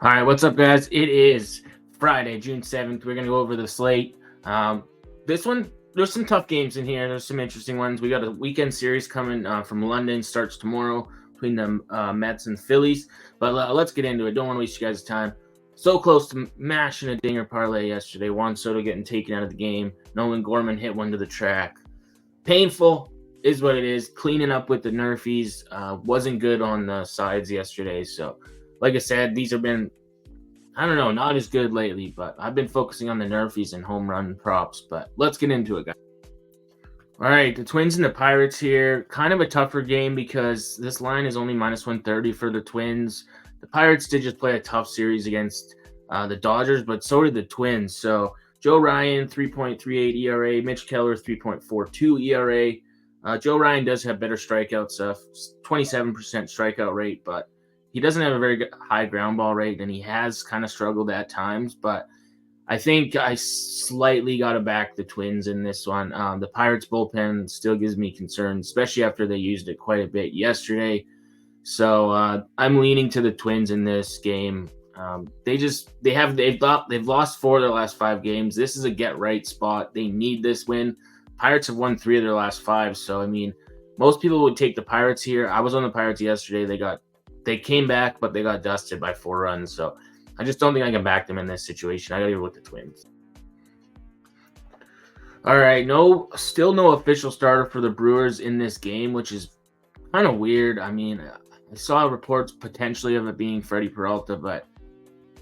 All right, what's up, guys? It is Friday, June 7th. We're going to go over the slate. This one, there's some tough games in here. There's some interesting ones. We got a weekend series coming from London, starts tomorrow between the Mets and Phillies. But let's get into it. Don't want to waste you guys' time. So close to mashing a dinger parlay yesterday. Juan Soto getting taken out of the game. Nolan Gorman hit one to the track. Painful is what it is. Cleaning up with the Nerfies. Wasn't good on the sides yesterday. So, like I said, these have been, I don't know, not as good lately, but I've been focusing on the Nerfies and home run props. But let's get into it, guys. All right, the Twins and the Pirates here. Kind of a tougher game because this line is only minus 130 for the Twins. The Pirates did just play a tough series against the Dodgers, but so did the Twins. So Joe Ryan, 3.38 ERA. Mitch Keller, 3.42 ERA. Joe Ryan does have better strikeout stuff, 27% strikeout rate, but he doesn't have a very high ground ball rate, and he has kind of struggled at times. But I think I slightly got to back the Twins in this one. The Pirates bullpen still gives me concern, especially after they used it quite a bit yesterday. So I'm leaning to the Twins in this game. They've lost 4 of their last 5 games. This is a get right spot. They need this win. Pirates have won 3 of their last 5. So I mean, most people would take the Pirates here. I was on the Pirates yesterday. They came back, but they got dusted by 4 runs. So I just don't think I can back them in this situation. I got to go with the Twins. All right, still no official starter for the Brewers in this game, which is kind of weird. I mean, I saw reports potentially of it being Freddie Peralta, but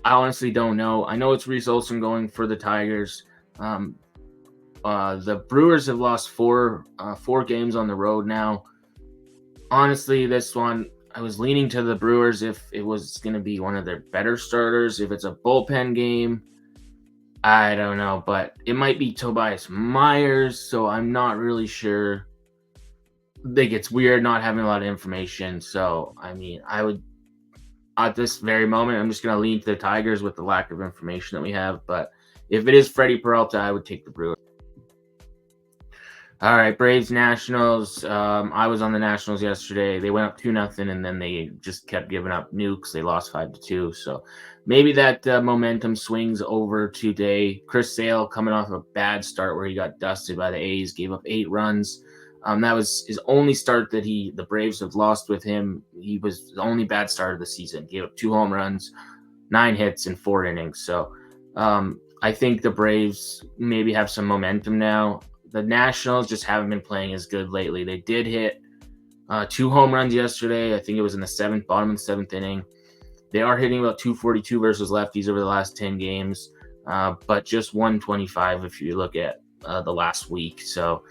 I honestly don't know. I know it's Reese Olson going for the Tigers. The Brewers have lost 4 games on the road now. Honestly, this one, I was leaning to the Brewers if it was going to be one of their better starters. If it's a bullpen game, I don't know. But it might be Tobias Myers, so I'm not really sure. It's weird not having a lot of information. So, I mean, I would, at this very moment, I'm just going to lean to the Tigers with the lack of information that we have. But if it is Freddie Peralta, I would take the Brewers. All right, Braves Nationals. I was on the Nationals yesterday. They went up 2-0, and then they just kept giving up nukes. They lost 5-2. So maybe that momentum swings over today. Chris Sale coming off a bad start where he got dusted by the A's, gave up 8 runs. That was his only start that the Braves have lost with him. He was the only bad start of the season. Gave up 2 home runs, 9 hits in 4 innings. So I think the Braves maybe have some momentum now. The Nationals just haven't been playing as good lately. They did hit 2 home runs yesterday. I think it was in the bottom of the 7th inning. They are hitting about 242 versus lefties over the last 10 games, but just 125 if you look at the last week. So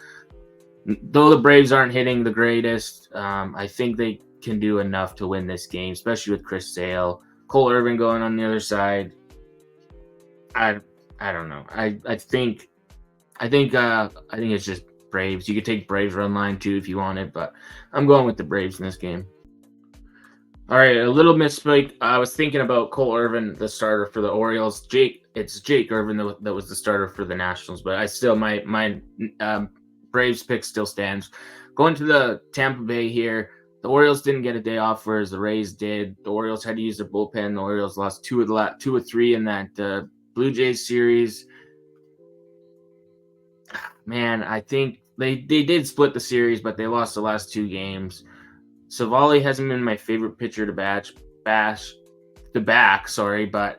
though the Braves aren't hitting the greatest, I think they can do enough to win this game, especially with Chris Sale. Cole Irvin going on the other side. I don't know. I think it's just Braves. You could take Braves run line too if you wanted, but I'm going with the Braves in this game. All right, a little misspeak. I was thinking about Cole Irvin, the starter for the Orioles. It's Jake Irvin that was the starter for the Nationals, but I still my Braves pick still stands. Going to the Tampa Bay here. The Orioles didn't get a day off, whereas the Rays did. The Orioles had to use their bullpen. The Orioles lost 2 of 3 in that Blue Jays series. Man, I think they did split the series, but they lost the last 2 games. Savali hasn't been my favorite pitcher to back, but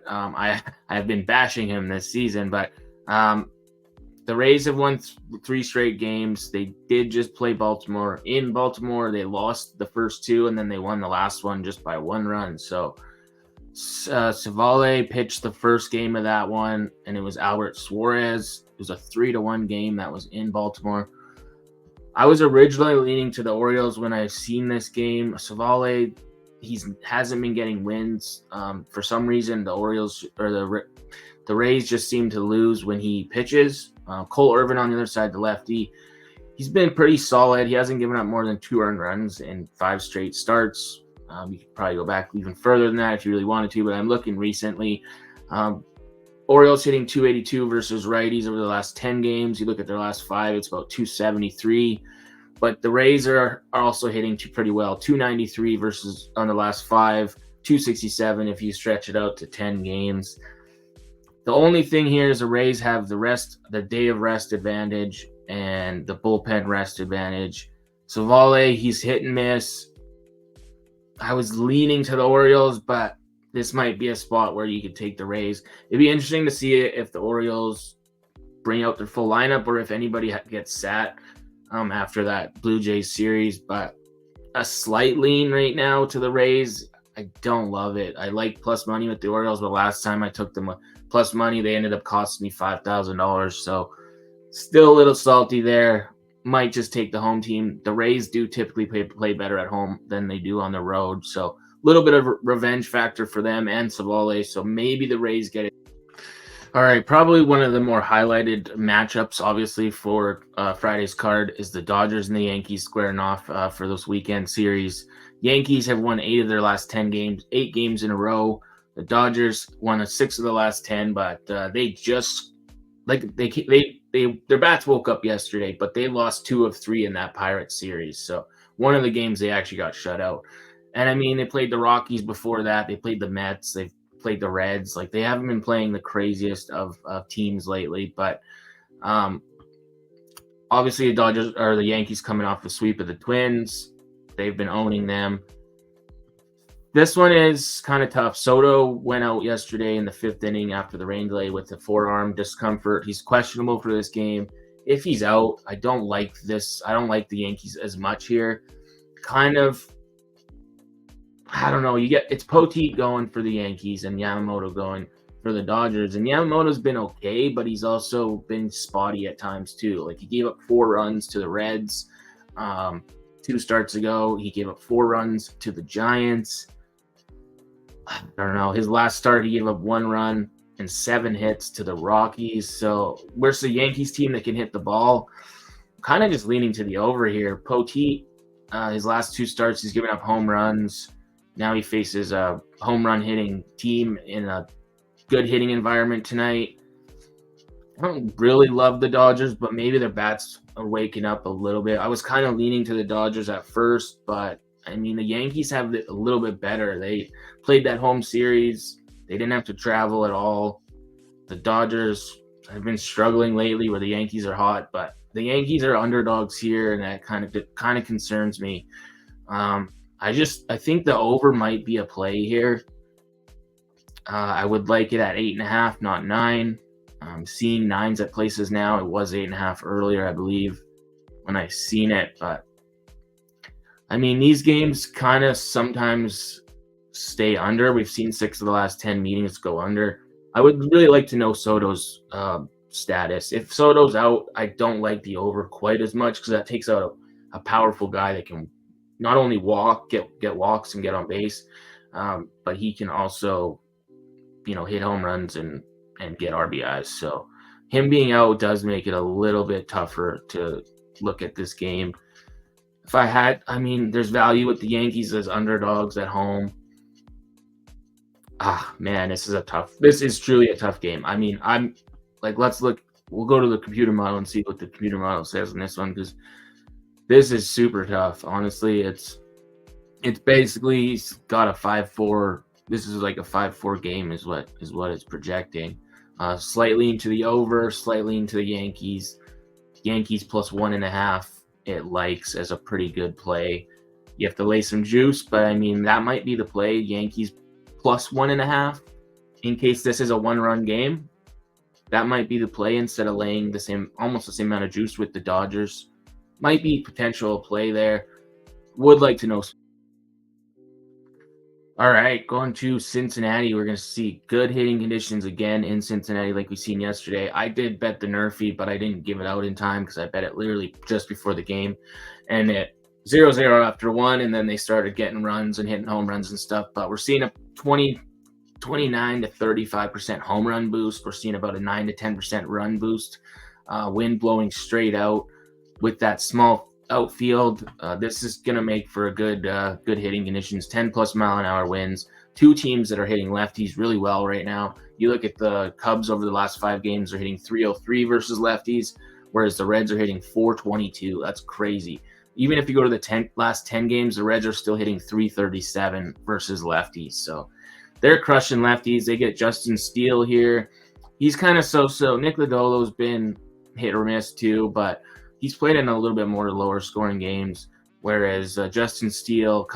I've been bashing him this season. But the Rays have won 3 straight games. They did just play Baltimore. In Baltimore, they lost the first 2, and then they won the last one just by 1 run. So Savali pitched the first game of that one, and it was Albert Suarez. It was a 3-1 game that was in Baltimore. I was originally leaning to the Orioles when I seen this game. Savali, hasn't been getting wins. For some reason, the Orioles or the Rays just seem to lose when he pitches. Cole Irvin on the other side, the lefty, he's been pretty solid. He hasn't given up more than 2 earned runs in 5 straight starts. You could probably go back even further than that if you really wanted to, but I'm looking recently. Orioles hitting 282 versus righties over the last 10 games. You look at their last 5, it's about 273. But the Rays are also hitting pretty well. 293 versus on the last 5 267 if you stretch it out to 10 games. The only thing here is the Rays have the day of rest advantage and the bullpen rest advantage. Savale, he's hit and miss. I was leaning to the Orioles, but this might be a spot where you could take the Rays. It'd be interesting to see if the Orioles bring out their full lineup or if anybody gets sat after that Blue Jays series. But a slight lean right now to the Rays. I don't love it. I like plus money with the Orioles, but last time I took them plus money, they ended up costing me $5,000. So still a little salty there. Might just take the home team. The Rays do typically play better at home than they do on the road. So a little bit of revenge factor for them and Savale. So maybe the Rays get it. All right, probably one of the more highlighted matchups, obviously, for Friday's card is the Dodgers and the Yankees squaring off for this weekend series. Yankees have won 8 of their last 10 games, 8 games in a row. The Dodgers won 6 of the last 10, but they just their bats woke up yesterday, but they lost 2 of 3 in that Pirates series. So one of the games they actually got shut out. And I mean, they played the Rockies before that. They played the Mets. They've played the Reds. Like, they haven't been playing the craziest of teams lately, but obviously the Dodgers or the Yankees coming off the sweep of the Twins. They've been owning them. This one is kind of tough. Soto went out yesterday in the 5th inning after the rain delay with a forearm discomfort. He's questionable for this game. If he's out, I don't like this. I don't like the Yankees as much here. Kind of, I don't know. It's Poteet going for the Yankees and Yamamoto going for the Dodgers. And Yamamoto's been okay, but he's also been spotty at times too. Like, he gave up 4 runs to the Reds 2 starts ago. He gave up 4 runs to the Giants. I don't know. His last start, he gave up 1 run and 7 hits to the Rockies. So where's the Yankees team that can hit the ball? Kind of just leaning to the over here. Poteet, his last 2 starts, he's given up home runs. Now he faces a home run hitting team in a good hitting environment tonight. I don't really love the Dodgers, but maybe their bats are waking up a little bit. I was kind of leaning to the Dodgers at first, but I mean, the Yankees have it a little bit better. They played that home series. They didn't have to travel at all. The Dodgers have been struggling lately where the Yankees are hot, but the Yankees are underdogs here, and that kind of concerns me. I think the over might be a play here. I would like it at 8.5, not 9. I'm seeing 9s at places now. It was 8.5 earlier, I believe, when I seen it. But I mean, these games kind of sometimes stay under. We've seen 6 of the last 10 meetings go under. I would really like to know Soto's status. If Soto's out, I don't like the over quite as much because that takes out a powerful guy that can not only get walks and get on base, but he can also, hit home runs and get RBIs. So him being out does make it a little bit tougher to look at this game. There's value with the Yankees as underdogs at home. Man, this is truly a tough game. I mean, let's look, we'll go to the computer model and see what the computer model says in this one, because this is super tough. Honestly, it's basically got a 5-4. This is like a 5-4 game is what it's projecting. Slightly into the over, slightly into the Yankees. Yankees plus 1.5. It likes as a pretty good play. You have to lay some juice, but I mean, that might be the play. Yankees plus 1.5 in case this is a 1-run game. That might be the play instead of laying almost the same amount of juice with the Dodgers. Might be potential play there. Would like to know. All right, going to Cincinnati. We're going to see good hitting conditions again in Cincinnati like we seen yesterday. I did bet the Nerfy, but I didn't give it out in time because I bet it literally just before the game. And it 0-0 after 1, and then they started getting runs and hitting home runs and stuff. But we're seeing a 29 to 35% home run boost. We're seeing about a 9 to 10% run boost. Wind blowing straight out with that small outfield. This is going to make for a good hitting conditions. 10+ mile-an-hour winds. 2 teams that are hitting lefties really well right now. You look at the Cubs over the last 5 games, they're hitting 303 versus lefties, whereas the Reds are hitting 422. That's crazy. Even if you go to the last 10 games, the Reds are still hitting 337 versus lefties. So they're crushing lefties. They get Justin Steele here. He's kind of so-so. Nick Lodolo's been hit or miss too, but he's played in a little bit more lower scoring games, whereas Justin Steele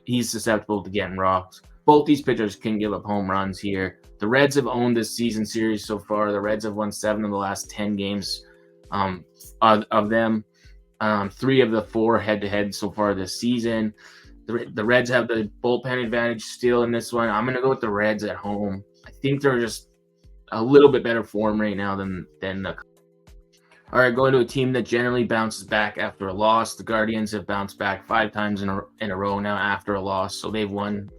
he's susceptible to getting rocked. Both these pitchers can give up home runs here. The Reds have owned this season series so far. The Reds have won 7 of the last 10 games of them. 3 of the 4 head-to-head so far this season. The Reds have the bullpen advantage still in this one. I'm going to go with the Reds at home. I think they're just a little bit better form right now than the. All right, going to a team that generally bounces back after a loss. The Guardians have bounced back 5 times in a row now after a loss. So they've won,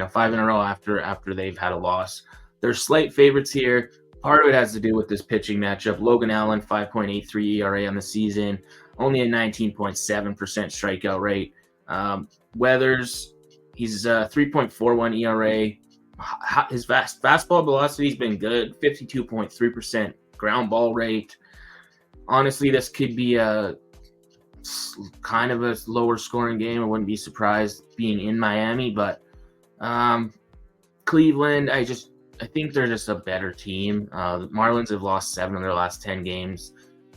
5 in a row after they've had a loss. They're slight favorites here. Part of it has to do with this pitching matchup. Logan Allen, 5.83 ERA on the season, only a 19.7% strikeout rate. Weathers, he's 3.41 ERA. His fastball velocity has been good, 52.3% ground ball rate. Honestly, this could be a kind of a lower scoring game. I wouldn't be surprised being in Miami, but Cleveland, I think they're just a better team. The Marlins have lost 7 of their last 10 games.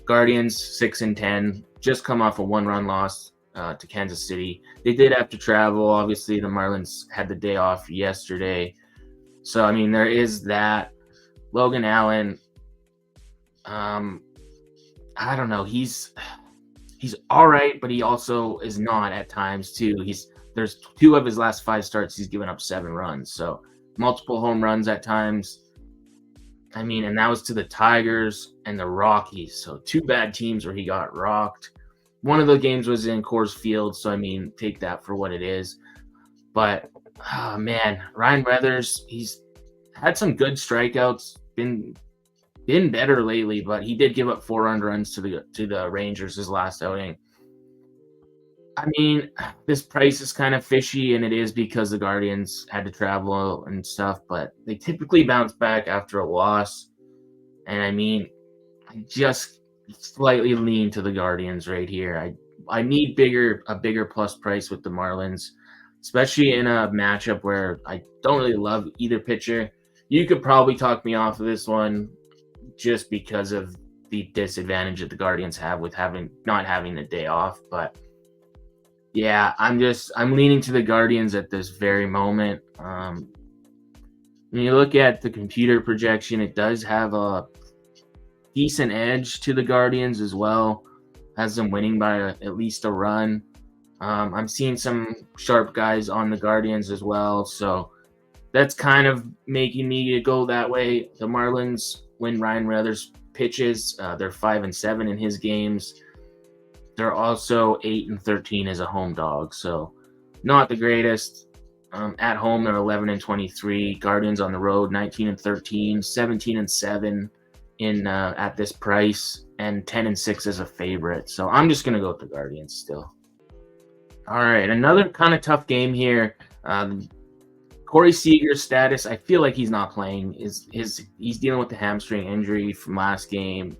Guardians 6-10, just come off a 1-run loss to Kansas City. They did have to travel. Obviously, the Marlins had the day off yesterday. So, I mean, there is that. Logan Allen, I don't know. He's all right, but he also is not at times too. There's 2 of his last 5 starts he's given up 7 runs. So multiple home runs at times. I mean, and that was to the Tigers and the Rockies. So 2 bad teams where he got rocked. One of the games was in Coors Field, so I mean, take that for what it is. But man, Ryan Weathers, he's had some good strikeouts, been better lately, but he did give up 4 earned runs to the Rangers his last outing. I mean, this price is kind of fishy, and it is because the Guardians had to travel and stuff, but they typically bounce back after a loss. And I mean, I just slightly lean to the Guardians right here. I need a bigger plus price with the Marlins, especially in a matchup where I don't really love either pitcher. You could probably talk me off of this one just because of the disadvantage that the Guardians have with not having the day off. But yeah, I'm leaning to the Guardians at this very moment. When you look at the computer projection, it does have a decent edge to the Guardians as well. Has them winning by at least a run. I'm seeing some sharp guys on the Guardians as well, so that's kind of making me go that way. The Marlins, when Ryan Weathers pitches, they're 5-7 in his games. They're also 8-13 as a home dog, so not the greatest. At home, they're 11-23. Guardians on the road, 19-13, 17-7 at this price, and 10-6 as a favorite. So I'm just gonna go with the Guardians still. All right, another kind of tough game here. Corey Seager's status, I feel like he's not playing. He's dealing with the hamstring injury from last game.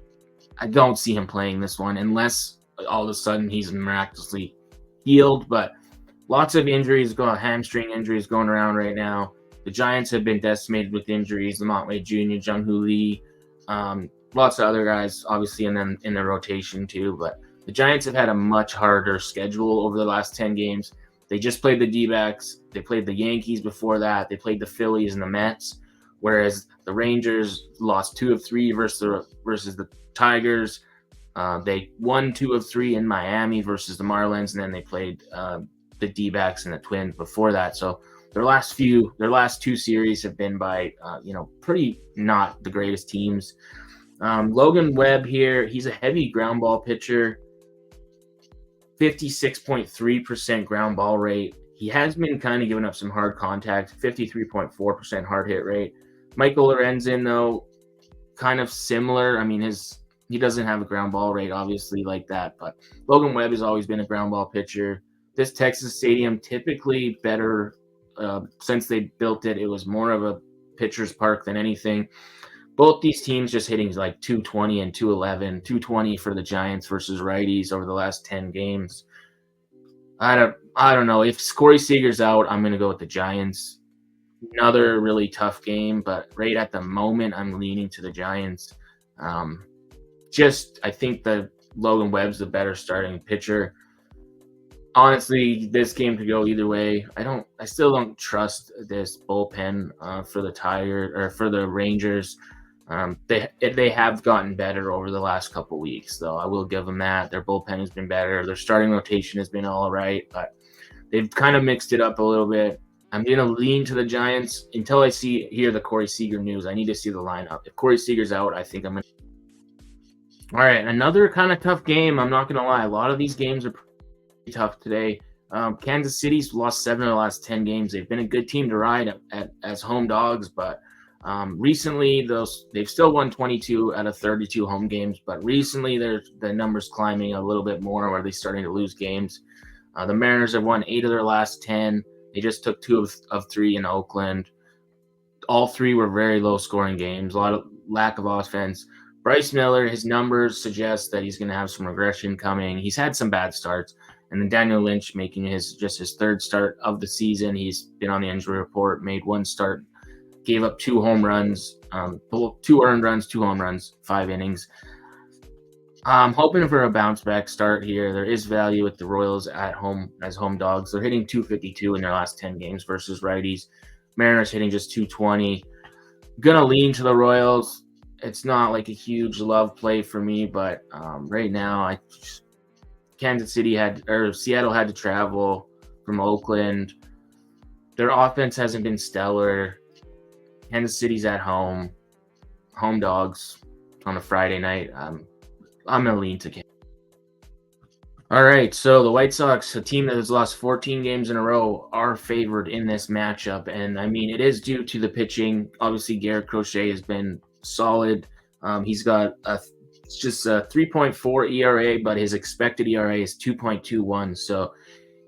I don't see him playing this one unless all of a sudden he's miraculously healed. But lots of hamstring injuries going around right now. The Giants have been decimated with injuries. Lamont Wade Jr., Jung-Hoo Lee, lots of other guys obviously in the rotation too. But the Giants have had a much harder schedule over the last 10 games. They just played the D-backs. They played the Yankees before that. They played the Phillies and the Mets, whereas the Rangers lost 2 of 3 versus the Tigers. They won 2 of 3 in Miami versus the Marlins, and then they played the D-backs and the Twins before that. So their last 2 series have been by pretty not the greatest teams. Logan Webb here, he's a heavy ground ball pitcher. 56.3% ground ball rate. He has been kind of giving up some hard contact, 53.4% hard hit rate. Michael Lorenzen, though, kind of similar. I mean, he doesn't have a ground ball rate, obviously, like that. But Logan Webb has always been a ground ball pitcher. This Texas Stadium, typically better since they built it. It was more of a pitcher's park than anything. Both these teams just hitting like 220 and 211. 220 for the Giants versus righties over the last 10 games. I don't know. If Corey Seager's out, I'm gonna go with the Giants. Another really tough game, but right at the moment, I'm leaning to the Giants. Um, I think that Logan Webb's the better starting pitcher. Honestly, this game could go either way. I still don't trust this bullpen for the Tiger or for the Rangers. They have gotten better over the last couple weeks, though. I will give them that. Their bullpen has been better. Their starting rotation has been all right, but they've kind of mixed it up a little bit. I'm gonna lean to the Giants until I hear the Corey Seager news. I need to see the lineup. If Corey Seager's out, I think I'm gonna. All right, another kind of tough game. I'm not gonna lie. A lot of these games are pretty tough today. Kansas City's lost 7 of the last 10 games. They've been a good team to ride as home dogs, but recently they've still won 22 out of 32 home games. But recently, the numbers climbing a little bit more, where they're starting to lose games. The Mariners have won 8 of their last 10. They just took 2 of 3 in Oakland. All 3 were very low-scoring games. A lot of lack of offense. Bryce Miller, his numbers suggest that he's going to have some regression coming. He's had some bad starts. And then Daniel Lynch making his 3rd start of the season. He's been on the injury report, made 1 start, gave up 2 home runs, 2 earned runs, 2 home runs, 5 innings. I'm hoping for a bounce-back start here. There is value with the Royals at home as home dogs. They're hitting 252 in their last 10 games versus righties. Mariners hitting just 220. Going to lean to the Royals. It's not like a huge love play for me, but right now, Seattle had to travel from Oakland. Their offense hasn't been stellar. Kansas City's at home dogs on a Friday night. I'm going to lean to Kansas. All right, so the White Sox, a team that has lost 14 games in a row, are favored in this matchup. And, I mean, it is due to the pitching. Obviously, Garrett Crochet has been solid. He's got just a 3.4 ERA, but his expected ERA is 2.21. So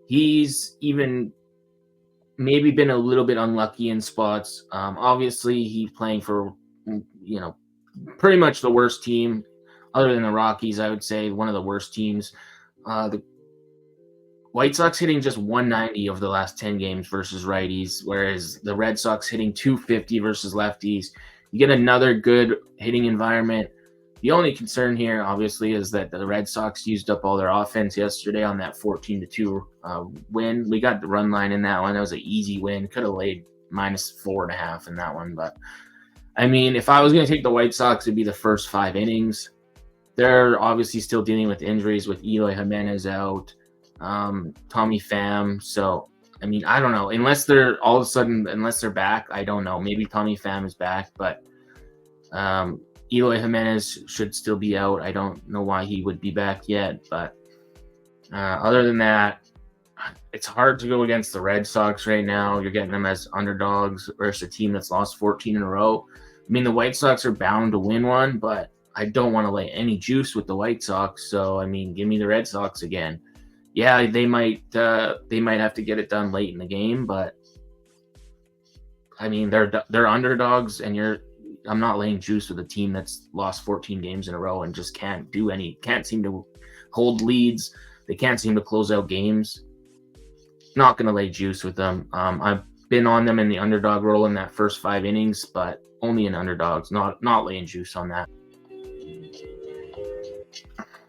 he's even maybe been a little bit unlucky in spots. Obviously, he's playing for, pretty much the worst team. Other than the Rockies, I would say one of the worst teams. The White Sox hitting just 190 over the last 10 games versus righties, whereas the Red Sox hitting 250 versus lefties. You get another good hitting environment. The only concern here, obviously, is that the Red Sox used up all their offense yesterday on that 14-2 win. We got the run line in that one. That was an easy win. Could have laid -4.5 in that one. But, I mean, if I was going to take the White Sox, it'd be the first 5 innings. They're obviously still dealing with injuries with Eloy Jimenez out, Tommy Pham. So, I mean, I don't know. Unless they're back, I don't know. Maybe Tommy Pham is back, but Eloy Jimenez should still be out. I don't know why he would be back yet. But other than that, it's hard to go against the Red Sox right now. You're getting them as underdogs versus a team that's lost 14 in a row. I mean, the White Sox are bound to win one, but I don't want to lay any juice with the White Sox. So, I mean, give me the Red Sox again. Yeah, they might have to get it done late in the game, but I mean, they're underdogs, and I'm not laying juice with a team that's lost 14 games in a row and just can't seem to hold leads. They can't seem to close out games. Not going to lay juice with them. I've been on them in the underdog role in that first 5 innings, but only in underdogs, not laying juice on that.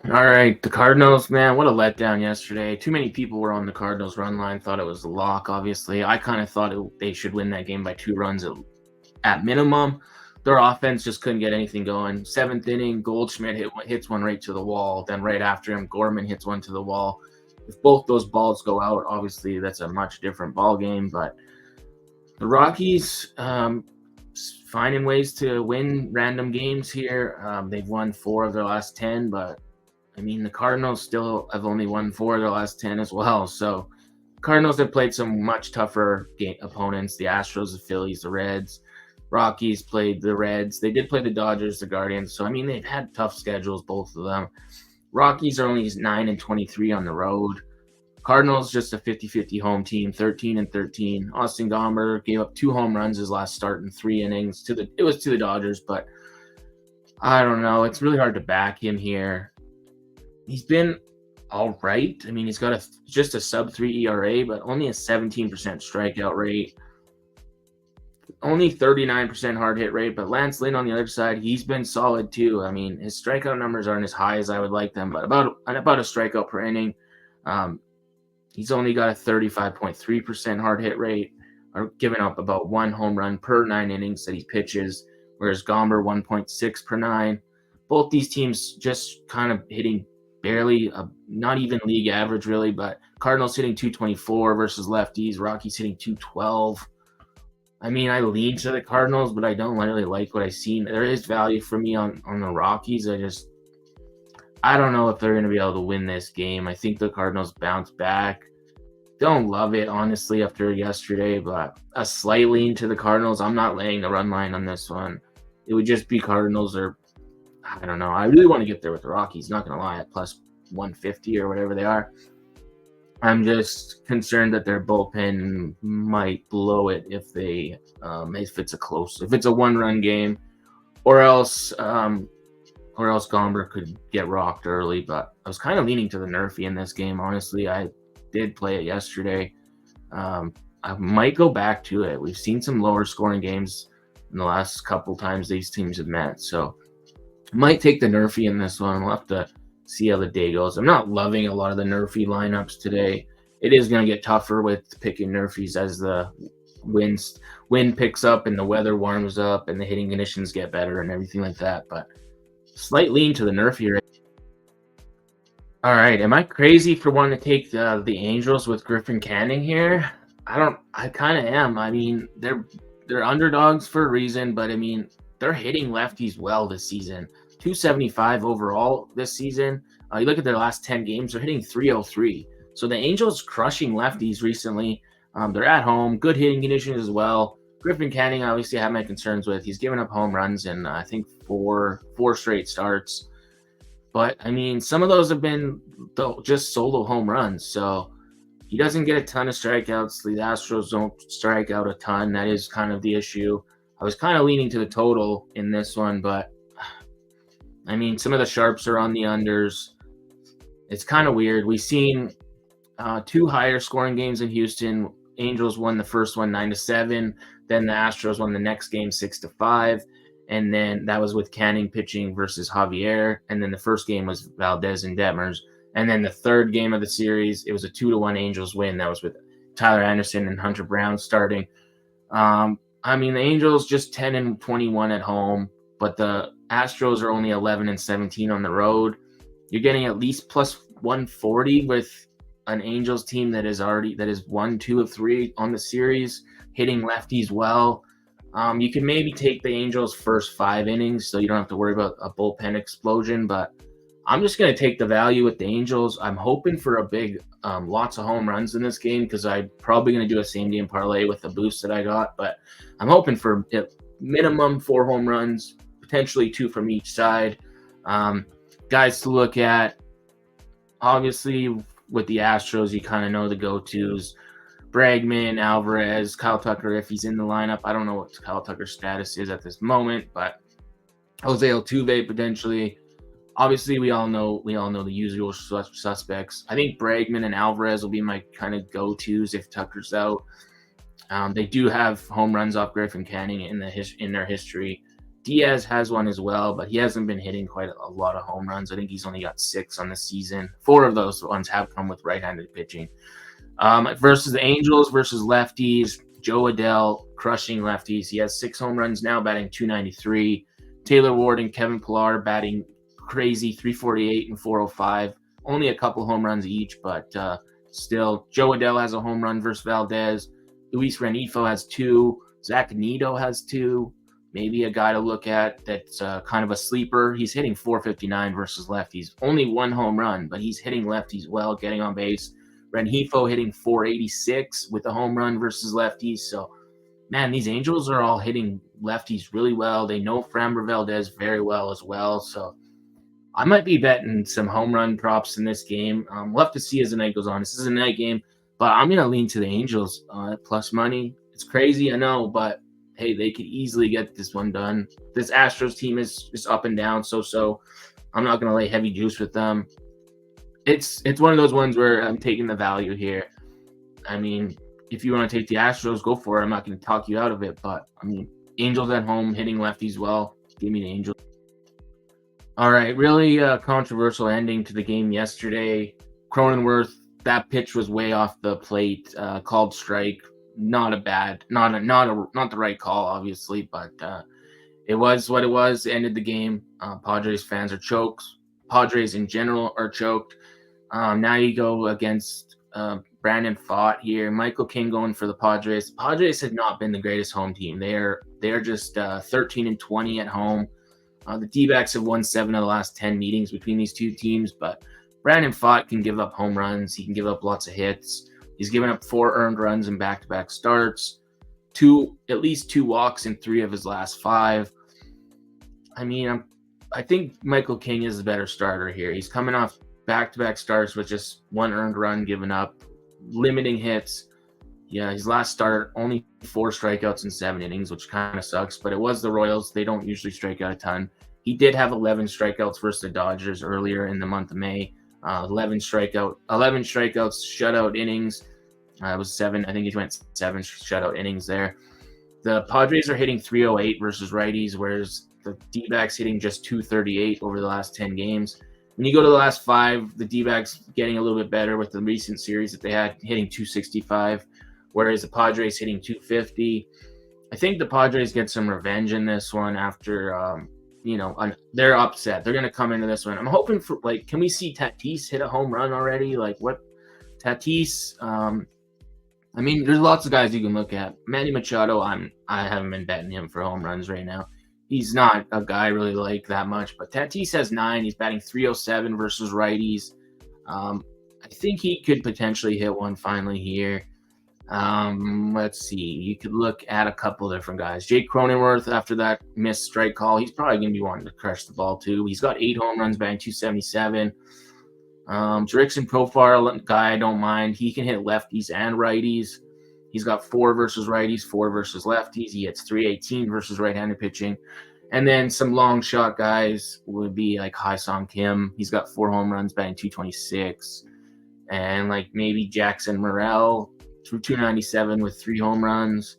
All right, the Cardinals, man, what a letdown yesterday. Too many people were on the Cardinals run line, thought it was a lock, obviously. I kind of thought they should win that game by 2 runs at minimum. Their offense just couldn't get anything going. 7th inning, Goldschmidt hits one right to the wall. Then right after him, Gorman hits one to the wall. If both those balls go out, obviously that's a much different ball game. But the Rockies finding ways to win random games here. They've won 4 of their last 10, but I mean, the Cardinals still have only won 4 of their last 10 as well. So Cardinals have played some much tougher opponents. The Astros, the Phillies, the Reds. Rockies played the Reds. They did play the Dodgers, the Guardians. So, I mean, they've had tough schedules, both of them. Rockies are only 9-23 on the road. Cardinals just a 50-50 home team, 13-13. Austin Gomber gave up 2 home runs his last start in 3 innings. It was to the Dodgers, but I don't know. It's really hard to back him here. He's been all right. I mean, he's got just a sub 3 ERA, but only a 17% strikeout rate, only 39% hard hit rate. But Lance Lynn on the other side, he's been solid too. I mean, his strikeout numbers aren't as high as I would like them, but about a strikeout per inning. Um, he's only got a 35.3% hard hit rate, or giving up about 1 home run per 9 innings that he pitches, whereas Gomber 1.6 per nine. Both these teams just kind of hitting barely, not even league average really, but Cardinals hitting 224 versus lefties, Rockies hitting 212. I mean, I lean to the Cardinals, but I don't really like what I see. There is value for me on the Rockies. I don't know if they're going to be able to win this game. I think the Cardinals bounce back. Don't love it, honestly, after yesterday, but a slight lean to the Cardinals. I'm not laying the run line on this one. It would just be Cardinals, or I don't know. I really want to get there with the Rockies, not going to lie, at plus 150 or whatever they are. I'm just concerned that their bullpen might blow it if it's a one-run game, or else Gomber could get rocked early. But I was kind of leaning to the Nerfy in this game, honestly. I did play it yesterday. I might go back to it. We've seen some lower scoring games in the last couple times these teams have met, so I might take the Nerfy in this one. We'll have to see how the day goes. I'm not loving a lot of the Nerfy lineups today. It is going to get tougher with picking Nerfies as the wind picks up and the weather warms up and the hitting conditions get better and everything like that. But slight lean to the Nerfy. Right? All right, am I crazy for wanting to take the Angels with Griffin Canning here? I kind of am. I mean, they're underdogs for a reason, but I mean, they're hitting lefties well this season. 275 overall this season. You look at their last 10 games, they're hitting 303. So the Angels crushing lefties recently. They're at home, good hitting conditions as well. Griffin Canning, obviously, I have my concerns with. He's given up home runs in, I think, four straight starts. But, I mean, some of those have been just solo home runs. So he doesn't get a ton of strikeouts. The Astros don't strike out a ton. That is kind of the issue. I was kind of leaning to the total in this one, but I mean, some of the sharps are on the unders. It's kind of weird. We've seen two higher scoring games in Houston. Angels won the first one 9-7. Then the Astros won the next game 6-5. And then that was with Canning pitching versus Javier. And then the first game was Valdez and Detmers. And then the third game of the series, it was a 2-1 Angels win. That was with Tyler Anderson and Hunter Brown starting. I mean, the Angels just 10-21 at home, but the Astros are only 11-17 on the road. You're getting at least plus 140 with an Angels team that is won 2 of 3 on the series, hitting lefties well. You can maybe take the Angels' first 5 innings, so you don't have to worry about a bullpen explosion. But I'm just going to take the value with the Angels. I'm hoping for a big, lots of home runs in this game because I'm probably going to do a same-game parlay with the boost that I got. But I'm hoping for minimum 4 home runs, potentially 2 from each side. Guys to look at, obviously, with the Astros, you kind of know the go-tos. Bregman, Alvarez, Kyle Tucker, if he's in the lineup. I don't know what Kyle Tucker's status is at this moment, but Jose Altuve potentially. Obviously, we all know the usual suspects. I think Bregman and Alvarez will be my kind of go-tos if Tucker's out. They do have home runs off Griffin Canning in their history. Diaz has one as well, but he hasn't been hitting quite a lot of home runs. I think he's only got 6 on the season. 4 of those ones have come with right-handed pitching. Versus the Angels versus lefties, Joe Adell crushing lefties. He has 6 home runs now, batting .293. Taylor Ward and Kevin Pillar batting crazy .348 and .405. Only a couple home runs each, but still, Joe Adell has a home run versus Valdez. Luis Renifo has 2. Zach Neto has 2. Maybe a guy to look at that's kind of a sleeper. He's hitting .459 versus lefties. Only 1 home run, but he's hitting lefties well, getting on base. Renifo hitting .486 with a home run versus lefties. So, man, these Angels are all hitting lefties really well. They know Framber Valdez very well as well. So, I might be betting some home run props in this game. We'll have to see as the night goes on. This is a night game, but I'm going to lean to the Angels at plus money. It's crazy, I know, but hey, they could easily get this one done. This Astros team is up and down, so I'm not going to lay heavy juice with them. It's one of those ones where I'm taking the value here. I mean, if you want to take the Astros, go for it. I'm not going to talk you out of it, but I mean, Angels at home hitting lefties well. Give me the Angels. All right, really controversial ending to the game yesterday. Cronenworth, that pitch was way off the plate, called strike. Not the right call, obviously, but it was what it was. Ended the game. Padres fans are choked. Padres in general are choked. Now you go against Brandon Pfaadt here. Michael King going for the Padres. The Padres have not been the greatest home team. They're just 13-20 at home. The D-backs have won 7 of the last 10 meetings between these two teams, but Brandon Pfaadt can give up home runs. He can give up lots of hits. He's given up 4 earned runs in back-to-back starts, at least 2 walks in 3 of his last 5. I mean, I think Michael King is the better starter here. He's coming off back-to-back starts with just 1 earned run given up, limiting hits. Yeah, his last start, only 4 strikeouts in 7 innings, which kind of sucks, but it was the Royals. They don't usually strike out a ton. He did have 11 strikeouts versus the Dodgers earlier in the month of May. 11 strikeouts, shutout innings. It was 7. I think he went 7 shutout innings there. The Padres are hitting 308 versus righties, whereas the D-backs hitting just 238 over the last 10 games. When you go to the last 5, the D-backs getting a little bit better with the recent series that they had, hitting 265, whereas the Padres hitting 250. I think the Padres get some revenge in this one after, they're upset. They're going to come into this one. I'm hoping for, can we see Tatis hit a home run already? Tatis, I mean, there's lots of guys you can look at. Manny Machado, I haven't been betting him for home runs right now. He's not a guy I really like that much, but Tatis has 9. He's batting 307 versus righties. I think he could potentially hit one finally here. Let's see. You could look at a couple different guys. Jake Cronenworth, after that missed strike call, he's probably going to be wanting to crush the ball too. He's got 8 home runs, batting 277. Jurickson Profile, guy I don't mind. He can hit lefties and righties. He's got 4 versus righties, 4 versus lefties. He hits 318 versus right-handed pitching. And then some long shot guys would be like Ha-Seong Kim. He's got 4 home runs, batting 226. And maybe Jackson Morrell through 297 with 3 home runs.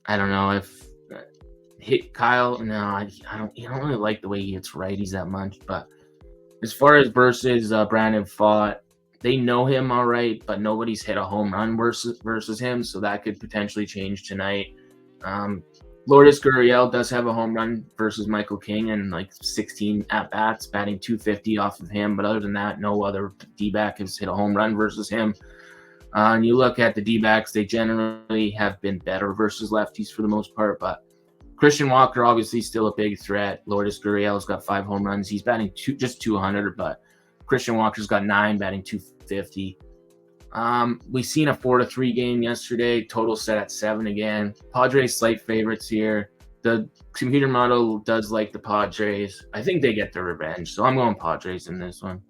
I don't know if hit Kyle. No, I don't really like the way he hits righties that much. But as far as versus Brandon Pfaadt, they know him all right, but nobody's hit a home run versus him, so that could potentially change tonight. Lourdes Gurriel does have a home run versus Michael King and 16 at-bats, batting 250 off of him, but other than that, no other D-back has hit a home run versus him. And you look at the D-backs, they generally have been better versus lefties for the most part, but Christian Walker obviously still a big threat. Lourdes Gurriel's got 5 home runs. He's batting just 200, but Christian Walker's got 9, batting 250. We've seen a 4-3 game yesterday. Total set at 7 again. Padres slight favorites here. The computer model does like the Padres. I think they get their revenge, so I'm going Padres in this one.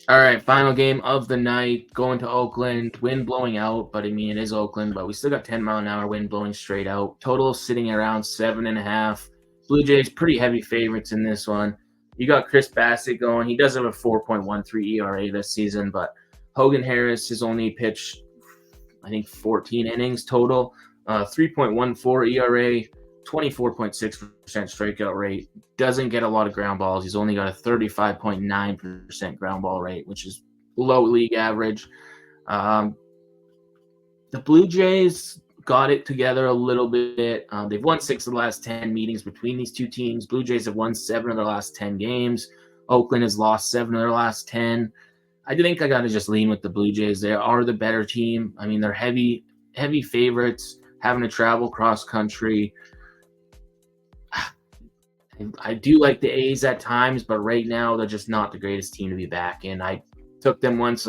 All right, final game of the night. Going to Oakland. Wind blowing out, but I mean, it is Oakland, but we still got 10-mile-an-hour wind blowing straight out. Total sitting around 7.5. Blue Jays pretty heavy favorites in this one. You got Chris Bassett going. He does have a 4.13 ERA this season, but Hogan Harris has only pitched, I think, 14 innings total. 3.14 ERA, 24.6% strikeout rate. Doesn't get a lot of ground balls. He's only got a 35.9% ground ball rate, which is below league average. The Blue Jays got it together a little bit. They've won 6 of the last 10 meetings between these two teams. Blue Jays have won 7 of their last 10 games. Oakland has lost 7 of their last 10. I think I got to just lean with the Blue Jays. They are the better team. I mean, they're heavy favorites, having to travel cross country. I do like the A's at times, but right now they're just not the greatest team to be back in. I took them once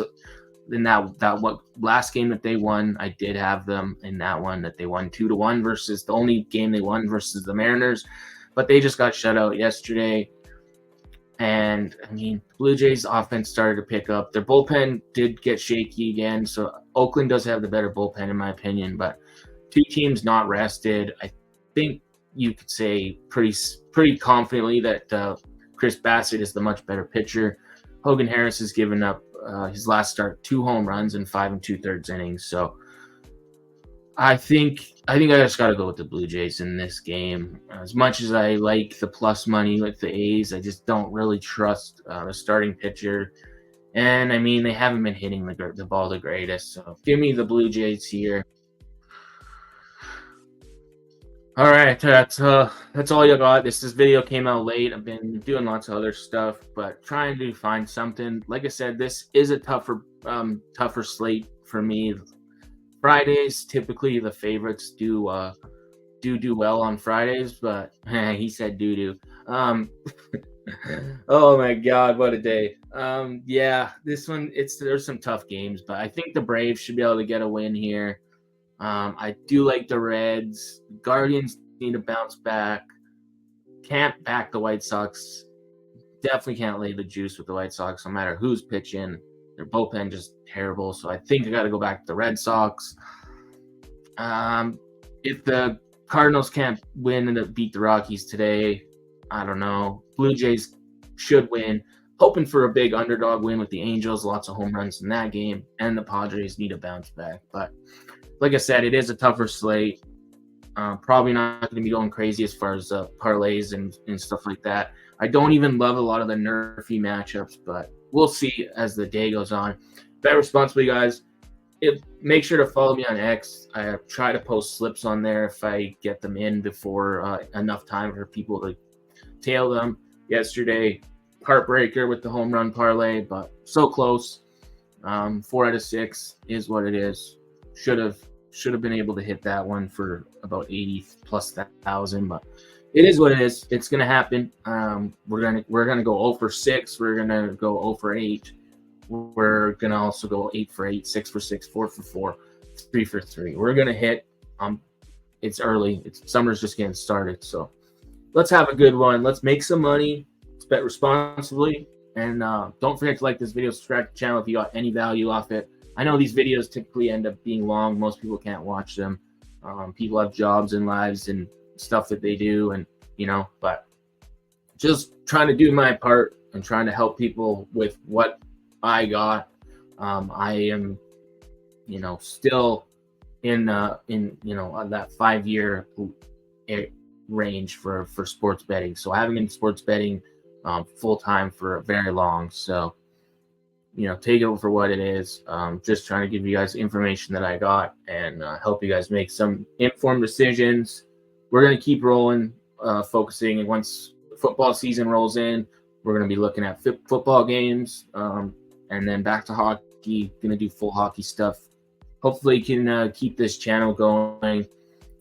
in that last game that they won. I did have them in that one that they won 2-1 versus the only game they won versus the Mariners, but they just got shut out yesterday. And I mean, Blue Jays offense started to pick up. Their bullpen did get shaky again, so Oakland does have the better bullpen in my opinion, but two teams not rested. I think you could say pretty confidently that Chris Bassett is the much better pitcher. Hogan Harris has given up his last start 2 home runs in 5 2/3 innings. So I think I just got to go with the Blue Jays in this game. As much as I like the plus money with the A's, I just don't really trust the starting pitcher. And I mean, they haven't been hitting the ball the greatest. So give me the Blue Jays here. All right, that's all you got. This video came out late. I've been doing lots of other stuff, but trying to find something. Like I said, this is a tougher slate for me. Fridays, typically the favorites do well on Fridays, but he said doo-doo. Oh my God, what a day. Yeah, this one, there's some tough games, but I think the Braves should be able to get a win here. I do like the Reds. Guardians need to bounce back. Can't back the White Sox. Definitely can't lay the juice with the White Sox, no matter who's pitching. Their bullpen just terrible. So I think I got to go back to the Red Sox. If the Cardinals can't win and beat the Rockies today, I don't know. Blue Jays should win. Hoping for a big underdog win with the Angels. Lots of home runs in that game. And the Padres need to bounce back. But like I said, it is a tougher slate. Probably not going to be going crazy as far as parlays and stuff like that. I don't even love a lot of the nerfy matchups, but we'll see as the day goes on. Bet responsibly, guys. Make sure to follow me on X. I try to post slips on there if I get them in before enough time for people to tail them. Yesterday, heartbreaker with the home run parlay, but so close. 4 out of 6 is what it is. Should have been able to hit that one for about 80 plus thousand, but it is what it is. It's gonna happen. We're gonna go 0 for 6. We're gonna go 0 for 8. We're gonna also go 8 for 8, 6 for 6, 4 for 4, 3 for 3. We're gonna hit. It's early. Summer's just getting started, so let's have a good one. Let's make some money. Let's bet responsibly, and don't forget to like this video, subscribe to the channel if you got any value off it. I know these videos typically end up being long. Most people can't watch them. People have jobs and lives and stuff that they do, and but just trying to do my part and trying to help people with what I got. I am, still in that 5-year range for sports betting. So I haven't been sports betting full time for very long. So take it for what it is. Just trying to give you guys information that I got and help you guys make some informed decisions. We're going to keep rolling, focusing. And once football season rolls in, we're going to be looking at football games and then back to hockey. Going to do full hockey stuff. Hopefully can keep this channel going.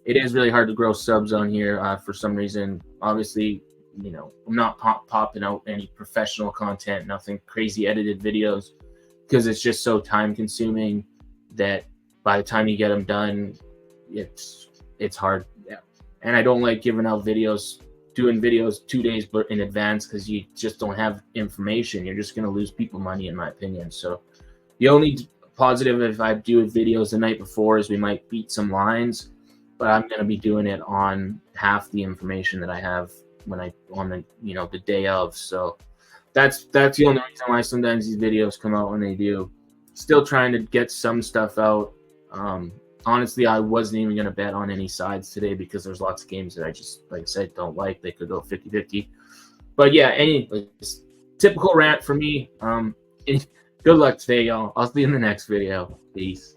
It is really hard to grow subs on here for some reason. Obviously, I'm not popping out any professional content, nothing crazy edited videos, because it's just so time consuming that by the time you get them done, it's hard. Yeah. And I don't like giving out videos, doing videos 2 days in advance, because you just don't have information. You're just going to lose people money, in my opinion. So the only positive if I do videos the night before is we might beat some lines, but I'm going to be doing it on half the information that I have the day of. So that's the only reason why sometimes these videos come out when they do. Still trying to get some stuff out. Honestly, I wasn't even going to bet on any sides today because there's lots of games that I just, like I said, don't like. They could go 50-50. But yeah, anyways, typical rant for me. Good luck today, y'all. I'll see you in the next video. Peace.